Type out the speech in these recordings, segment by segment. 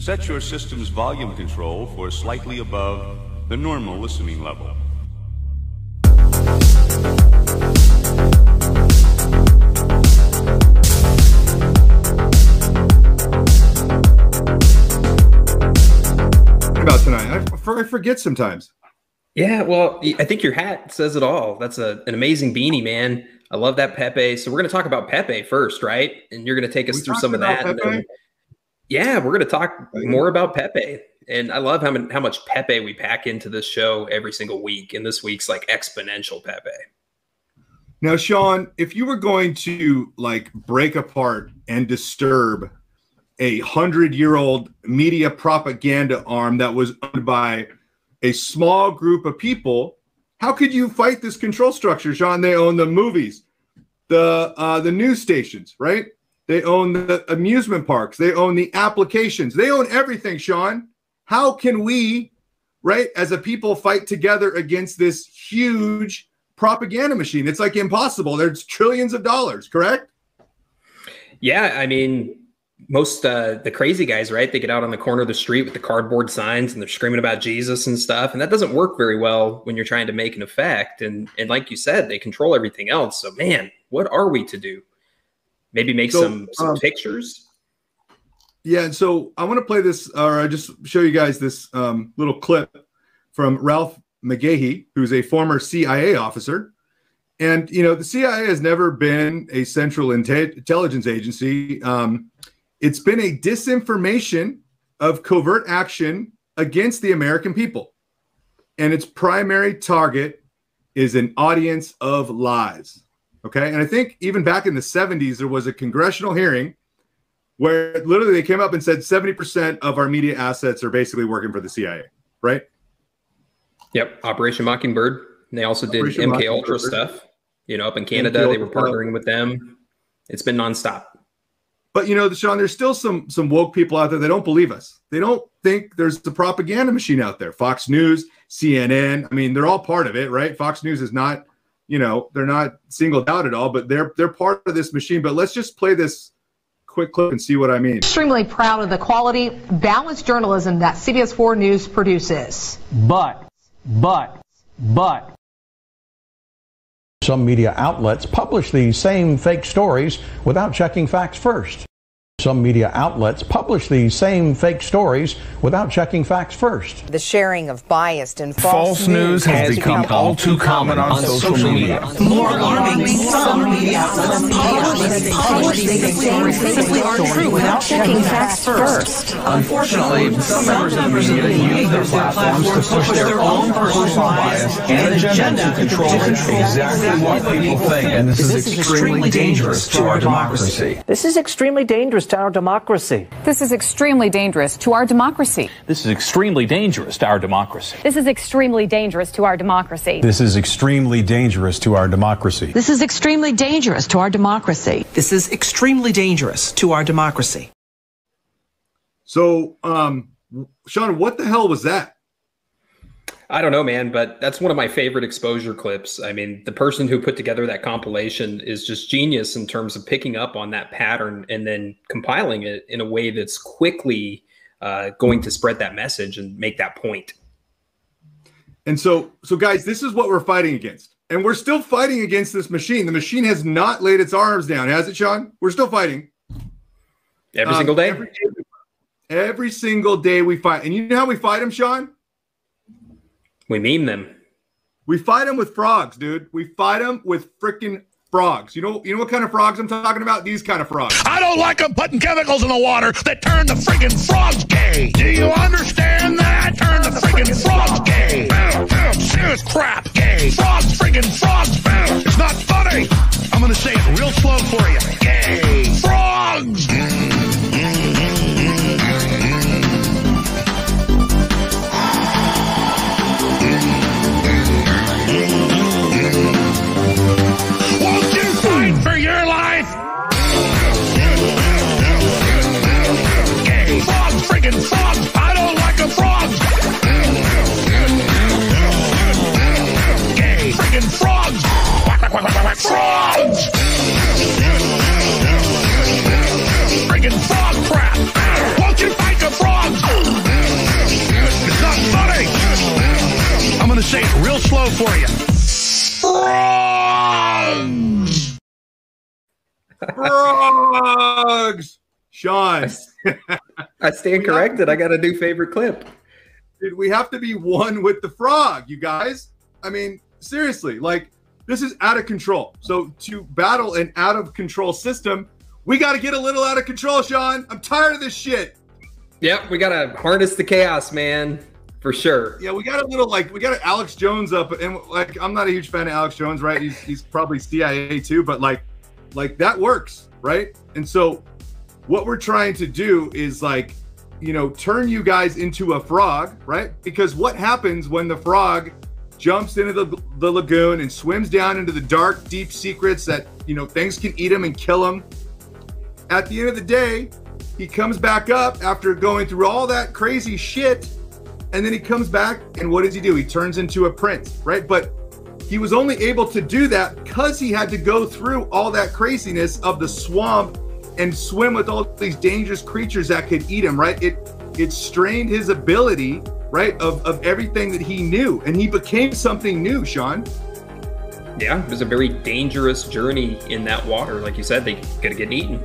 Set your system's volume control for slightly above the normal listening level. About tonight, I forget sometimes. Yeah, well, I think your hat says it all. That's an amazing beanie, man. I love that Pepe. So we're going to talk about Pepe first, right? And you're going to take us through some of that. And then, yeah, we're going to talk more about Pepe. And I love how much Pepe we pack into this show every single week. And this week's like exponential Pepe. Now, Sean, if you were going to like break apart and disturb a 100-year-old media propaganda arm that was owned by a small group of people, how could you fight this control structure, Sean? They own the movies, the news stations, right? They own the amusement parks. They own the applications. They own everything, Sean. How can we, right, as a people fight together against this huge propaganda machine? It's like impossible. There's trillions of dollars, correct? Yeah, I mean, most the crazy guys, right? They get out on the corner of the street with the cardboard signs and they're screaming about Jesus and stuff. And that doesn't work very well when you're trying to make an effect. And like you said, they control everything else. So, man, what are we to do? Maybe make some pictures? Yeah, and so I want to play this, or I just show you guys this little clip from Ralph McGahey, who's a former CIA officer. And, you know, the CIA has never been a central intelligence agency. It's been a disinformation of covert action against the American people. And its primary target is an audience of lies. Okay. And I think even back in the 70s, there was a congressional hearing where literally they came up and said 70% of our media assets are basically working for the CIA, right? Yep. Operation Mockingbird. And they also did MK Ultra stuff. You know, up in Canada, they were partnering with them. It's been nonstop. But, you know, Sean, there's still some woke people out there that don't believe us. They don't think there's the propaganda machine out there. Fox News, CNN, I mean, they're all part of it, right? Fox News is not, you know, they're not singled out at all, but they're part of this machine. But let's just play this quick clip and see what I mean. Extremely proud of the quality, balanced journalism that CBS 4 News produces. But. Some media outlets publish these same fake stories without checking facts first. Some media outlets publish these same fake stories without checking facts first. The sharing of biased and false news has become all too common on social media. More alarming, some media outlets publish these stories simply aren't true without checking facts first. Unfortunately, some members of the media use their platforms to push their own personal bias and agenda to control exactly what people think. And this is extremely dangerous to our democracy. This is extremely dangerous to our democracy. This is extremely dangerous to our democracy. This is extremely dangerous to our democracy. This is extremely dangerous to our democracy. This is extremely dangerous to our democracy. This is extremely dangerous to our democracy. This is extremely dangerous to our democracy. So, Sean, what the hell was that? I don't know, man, but that's one of my favorite exposure clips. I mean, the person who put together that compilation is just genius in terms of picking up on that pattern and then compiling it in a way that's quickly going to spread that message and make that point. And so guys, this is what we're fighting against. And we're still fighting against this machine. The machine has not laid its arms down, has it, Sean? We're still fighting. Every single day? Every single day we fight. And you know how we fight them, Sean? We meme them. We fight them with frogs, dude. We fight them with freaking frogs. You know what kind of frogs I'm talking about? These kind of frogs. I don't like them putting chemicals in the water that turn the friggin' frogs gay. Do you understand that? Turn the friggin' frogs gay. Serious crap. Gay. Frogs, friggin' frogs. It's not funny. I'm gonna say it real slow for you. Gay. Frogs. Won't you fight for your life? Gay. Frogs, friggin' frogs. I don't like a frog. Gay. Friggin' frogs. Frogs. go for you. Frogs! Sean. I stand corrected. I got a new favorite clip. Dude, we have to be one with the frog, you guys. I mean, seriously, like, this is out of control. So to battle an out of control system, we got to get a little out of control, Sean. I'm tired of this shit. Yep, we got to harness the chaos, man, for sure. Yeah, we got a little, like, we got Alex Jones up. And, like, I'm not a huge fan of Alex Jones, right? He's probably CIA too, but, like that works, right? And so what we're trying to do is, like, you know, turn you guys into a frog, right? Because what happens when the frog jumps into the lagoon and swims down into the dark, deep secrets that, you know, things can eat him and kill him? At the end of the day, he comes back up after going through all that crazy shit, and then he comes back, and what does he do? He turns into a prince, right? But he was only able to do that because he had to go through all that craziness of the swamp and swim with all these dangerous creatures that could eat him, right? It strained his ability, right, of everything that he knew, and he became something new, Sean. Yeah, it was a very dangerous journey in that water. Like you said, they could have gotten eaten.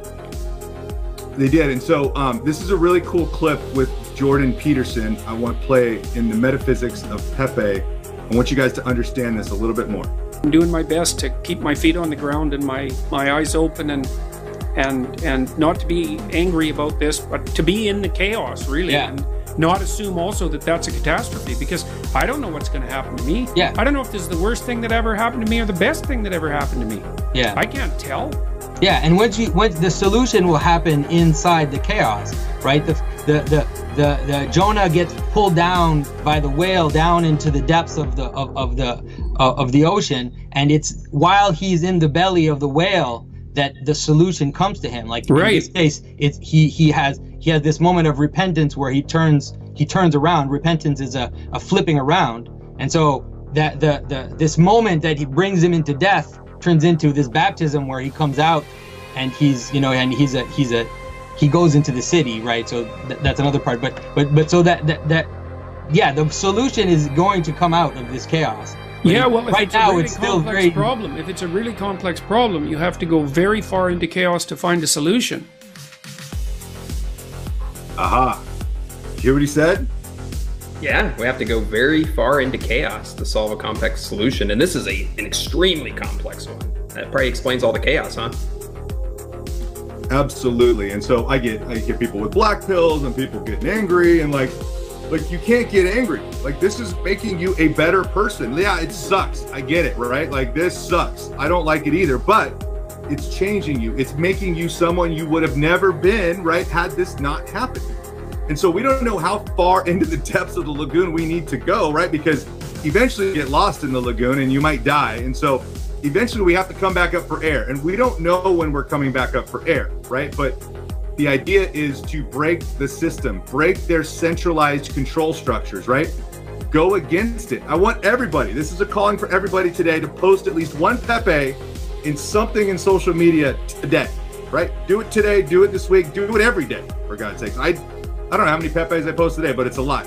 They did. And so this is a really cool clip with Jordan Peterson. I want to play in the metaphysics of Pepe. I want you guys to understand this a little bit more. I'm doing my best to keep my feet on the ground and my eyes open and not to be angry about this, but to be in the chaos, really. Yeah. And not assume also that that's a catastrophe, because I don't know what's going to happen to me. Yeah. I don't know if this is the worst thing that ever happened to me or the best thing that ever happened to me. Yeah. I can't tell. Yeah, and once the solution will happen inside the chaos, right? The Jonah gets pulled down by the whale down into the depths of the ocean, and it's while he's in the belly of the whale that the solution comes to him. Like in this case, it's he has this moment of repentance where he turns around. Repentance is a flipping around, and so that this moment that he brings him into death turns into this baptism where he comes out, and he goes into the city, right? So that's another part. But so that yeah, the solution is going to come out of this chaos. But yeah, well, right now it's still very problem. If it's a really complex problem, you have to go very far into chaos to find a solution. Aha. You hear what he said? Yeah, we have to go very far into chaos to solve a complex solution. And this is an extremely complex one. That probably explains all the chaos, huh? Absolutely. And so I get people with black pills and people getting angry, and like you can't get angry. Like, this is making you a better person. Yeah, it sucks. I get it, right? Like, this sucks. I don't like it either, but it's changing you. It's making you someone you would have never been, right, had this not happened. And so we don't know how far into the depths of the lagoon we need to go, right? Because eventually you get lost in the lagoon and you might die. And so eventually we have to come back up for air. And we don't know when we're coming back up for air, right? But the idea is to break the system, break their centralized control structures, right? Go against it. I want everybody, this is a calling for everybody today, to post at least one Pepe in something in social media today, right? Do it today, do it this week, do it every day, for God's sakes. I don't know how many Pepes I post today, but it's a lot.